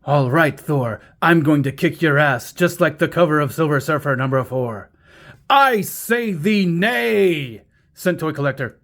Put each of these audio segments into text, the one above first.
All right, Thor, I'm going to kick your ass just like the cover of Silver Surfer number 4. I say thee nay, sent toy collector.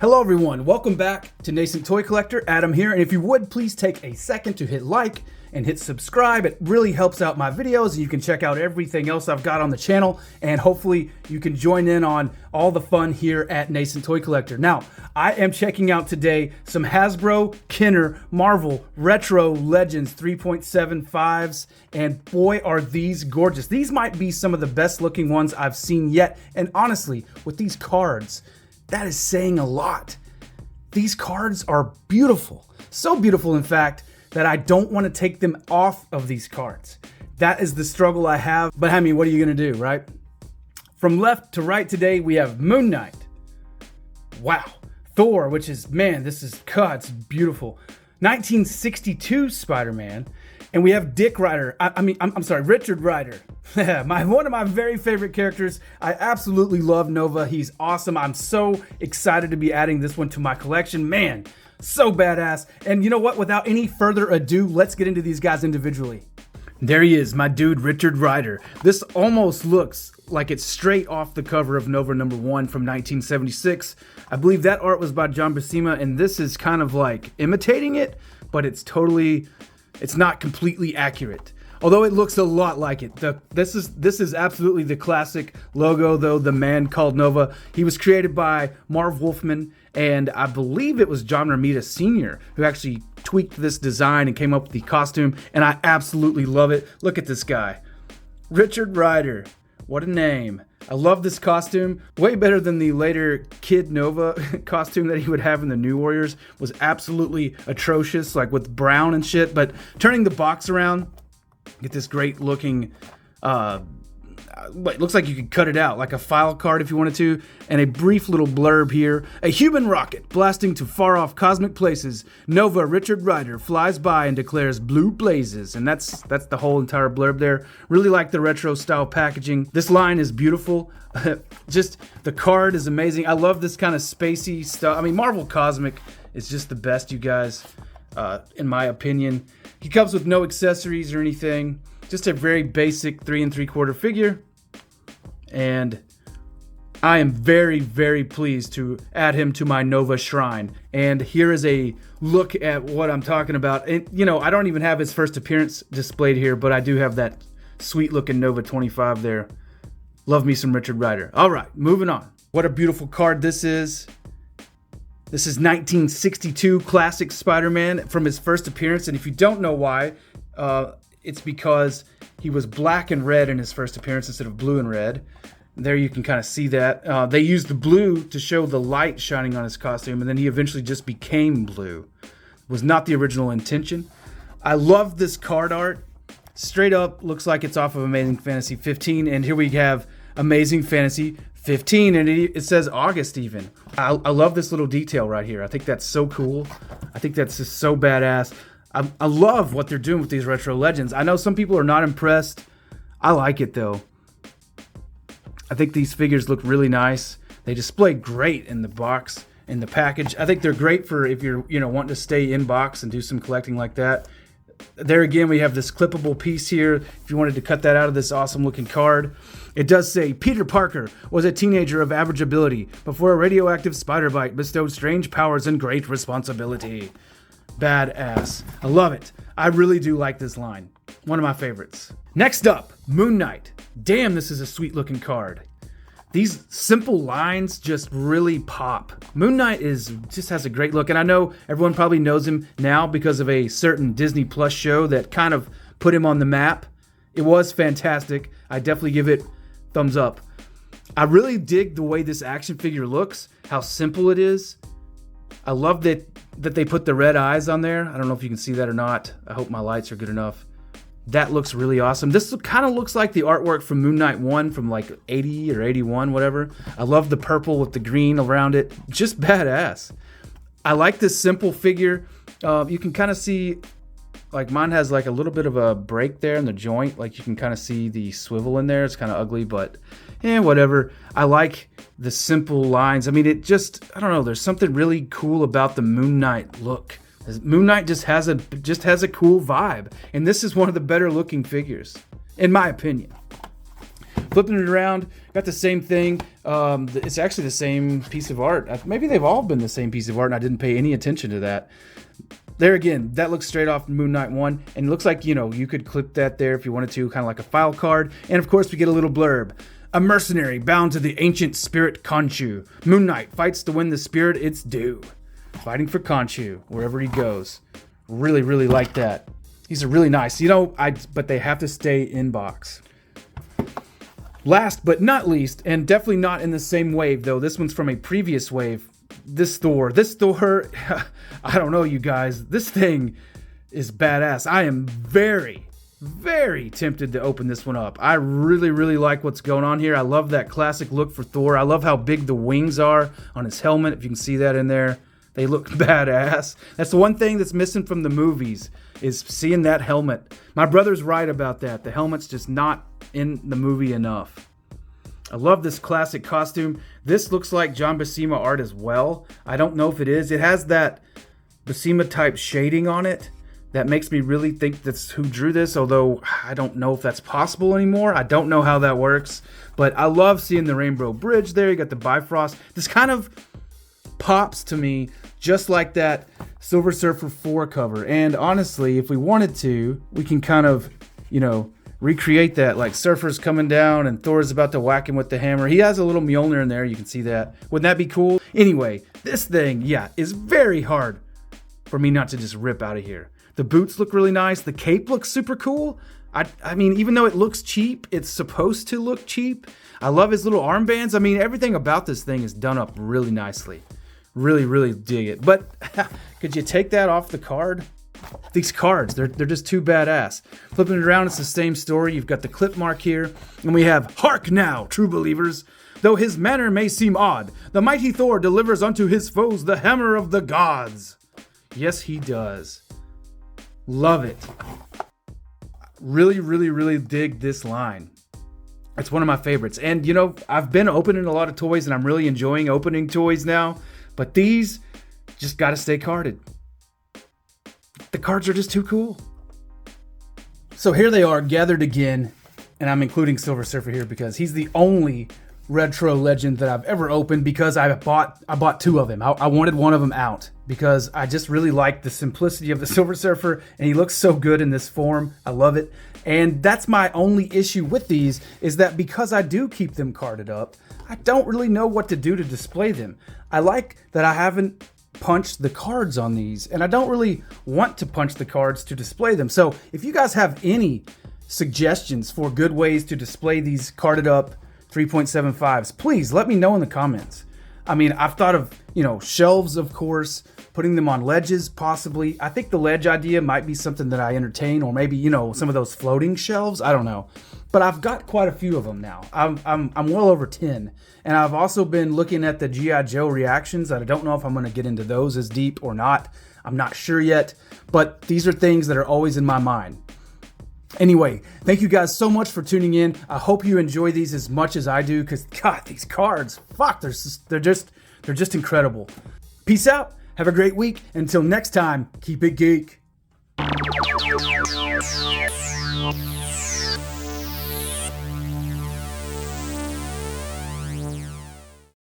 Hello everyone, welcome back to Nascent Toy Collector. Adam here, and if you would please take a second to hit like and hit subscribe. It really helps out my videos, and you can check out everything else I've got on the channel, and hopefully you can join in on all the fun here at Nascent Toy Collector. Now, I am checking out today some Hasbro Kenner Marvel Retro Legends 3.75s, and boy are these gorgeous. These might be some of the best looking ones I've seen yet, and honestly, with these cards, that is saying a lot. These cards are beautiful. So beautiful, in fact, that I don't want to take them off of these cards. That is the struggle I have. But I mean, what are you gonna do, right? From left to right today, we have Moon Knight. Wow. Thor, which is, man, this is, God, it's beautiful. 1962 Spider-Man. And we have Richard Rider. One of my very favorite characters. I absolutely love Nova. He's awesome. I'm so excited to be adding this one to my collection. Man, so badass. And you know what? Without any further ado, let's get into these guys individually. There he is, my dude, Richard Rider. This almost looks like it's straight off the cover of Nova number 1 from 1976. I believe that art was by John Buscema, and this is kind of like imitating it, but it's not completely accurate. Although it looks a lot like it. This is absolutely the classic logo, though, the man called Nova. He was created by Marv Wolfman, and I believe it was John Romita Sr. who actually tweaked this design and came up with the costume, and I absolutely love it. Look at this guy. Richard Rider. What a name. I love this costume. Way better than the later Kid Nova costume that he would have in the New Warriors. Was absolutely atrocious, like with brown and shit. But turning the box around, get this great looking, it looks like you could cut it out, like a file card if you wanted to, and a brief little blurb here. A human rocket blasting to far-off cosmic places. Nova Richard Rider flies by and declares blue blazes. And that's the whole entire blurb there. Really like the retro style packaging. This line is beautiful. Just the card is amazing. I love this kind of spacey stuff. I mean, Marvel Cosmic is just the best, you guys, in my opinion. He comes with no accessories or anything. Just a very basic 3 3/4 figure. And I am very, very pleased to add him to my Nova shrine. And here is a look at what I'm talking about. And, you know, I don't even have his first appearance displayed here, but I do have that sweet looking Nova 25 there. Love me some Richard Rider. All right, moving on. What a beautiful card this is. This is 1962 classic Spider-Man from his first appearance. And if you don't know why, it's because he was black and red in his first appearance instead of blue and red. There you can kind of see that. They used the blue to show the light shining on his costume, and then he eventually just became blue. It was not the original intention. I love this card art. Straight up looks like it's off of Amazing Fantasy 15, and here we have Amazing Fantasy 15, and it says August even. I love this little detail right here. I think that's so cool. I think that's just so badass. I love what they're doing with these retro legends. I know some people are not impressed. I like it though. I think these figures look really nice. They display great in the box, in the package. I think they're great for if you're, wanting to stay in box and do some collecting like that. There again, we have this clippable piece here. If you wanted to cut that out of this awesome looking card. It does say, Peter Parker was a teenager of average ability before a radioactive spider bite bestowed strange powers and great responsibility. Badass. I love it. I really do like this line. One of my favorites. Next up, Moon Knight. Damn, this is a sweet looking card. These simple lines just really pop. Moon Knight just has a great look, and I know everyone probably knows him now because of a certain Disney Plus show that kind of put him on the map. It was fantastic. I definitely give it thumbs up. I really dig the way this action figure looks, how simple it is. I love that they put the red eyes on there. I don't know if you can see that or not. I hope my lights are good enough. That looks really awesome. This kind of looks like the artwork from Moon Knight 1 from like 80 or 81, whatever. I love the purple with the green around it. Just badass. I like this simple figure. You can kind of see Like mine has like a little bit of a break there in the joint. Like you can kind of see the swivel in there. It's kind of ugly, but whatever. I like the simple lines. I mean, it just, I don't know. There's something really cool about the Moon Knight look. Moon Knight just has a cool vibe. And this is one of the better looking figures, in my opinion. Flipping it around, got the same thing. It's actually the same piece of art. Maybe they've all been the same piece of art and I didn't pay any attention to that. There again, that looks straight off Moon Knight 1, and it looks like, you know, you could clip that there if you wanted to, kind of like a file card. And of course, we get a little blurb. A mercenary bound to the ancient spirit Khonshu. Moon Knight fights to win the spirit its due. Fighting for Khonshu, wherever he goes. Really, really like that. These are really nice. You know, but they have to stay in box. Last but not least, and definitely not in the same wave, though, this one's from a previous wave. This Thor, I don't know, you guys. This thing is badass. I am very, very tempted to open this one up. I really, really like what's going on here. I love that classic look for Thor. I love how big the wings are on his helmet. If you can see that in there, they look badass. That's the one thing that's missing from the movies, is seeing that helmet. My brother's right about that. The helmet's just not in the movie enough. I love this classic costume. This looks like John Buscema art as well. I don't know if it is. It has that Buscema type shading on it that makes me really think that's who drew this, although I don't know if that's possible anymore. I don't know how that works, but I love seeing the Rainbow Bridge there. You got the Bifrost. This kind of pops to me just like that Silver Surfer 4 cover. And honestly, if we wanted to, we can kind of, you know, recreate that, like Surfer's coming down and Thor's about to whack him with the hammer. He has a little Mjolnir in there. You can see that. Wouldn't that be cool? Anyway, this thing, yeah, is very hard for me not to just rip out of here. The boots look really nice. The cape looks super cool. I mean, even though it looks cheap, it's supposed to look cheap. I love his little armbands. I mean, everything about this thing is done up really nicely. Really, really dig it. But could you take that off the card? These cards, they're just too badass. Flipping it around, it's the same story. You've got the clip mark here, and we have, "Hark now, true believers. Though his manner may seem odd, the mighty Thor delivers unto his foes the hammer of the gods." Yes, he does. Love it. Really, really, really dig this line. It's one of my favorites. And, you know, I've been opening a lot of toys, and I'm really enjoying opening toys now. But these just got to stay carded. The cards are just too cool. So here they are, gathered again, and I'm including Silver Surfer here because he's the only retro legend that I've ever opened, because I bought two of them. I wanted one of them out because I just really like the simplicity of the Silver Surfer, and he looks so good in this form. I love it. And that's my only issue with these, is that because I do keep them carded up, I don't really know what to do to display them. I like that I haven't punched the cards on these, and I don't really want to punch the cards to display them. So if you guys have any suggestions for good ways to display these carded up 3.75s, please let me know in the comments. I mean, I've thought of, you know, shelves, of course, putting them on ledges, possibly. I think the ledge idea might be something that I entertain, or maybe, you know, some of those floating shelves. I don't know. But I've got quite a few of them now. I'm well over 10. And I've also been looking at the G.I. Joe reactions. I don't know if I'm going to get into those as deep or not. I'm not sure yet. But these are things that are always in my mind. Anyway, thank you guys so much for tuning in. I hope you enjoy these as much as I do, because God, these cards, fuck, they're just incredible. Peace out. Have a great week. Until next time, keep it geek.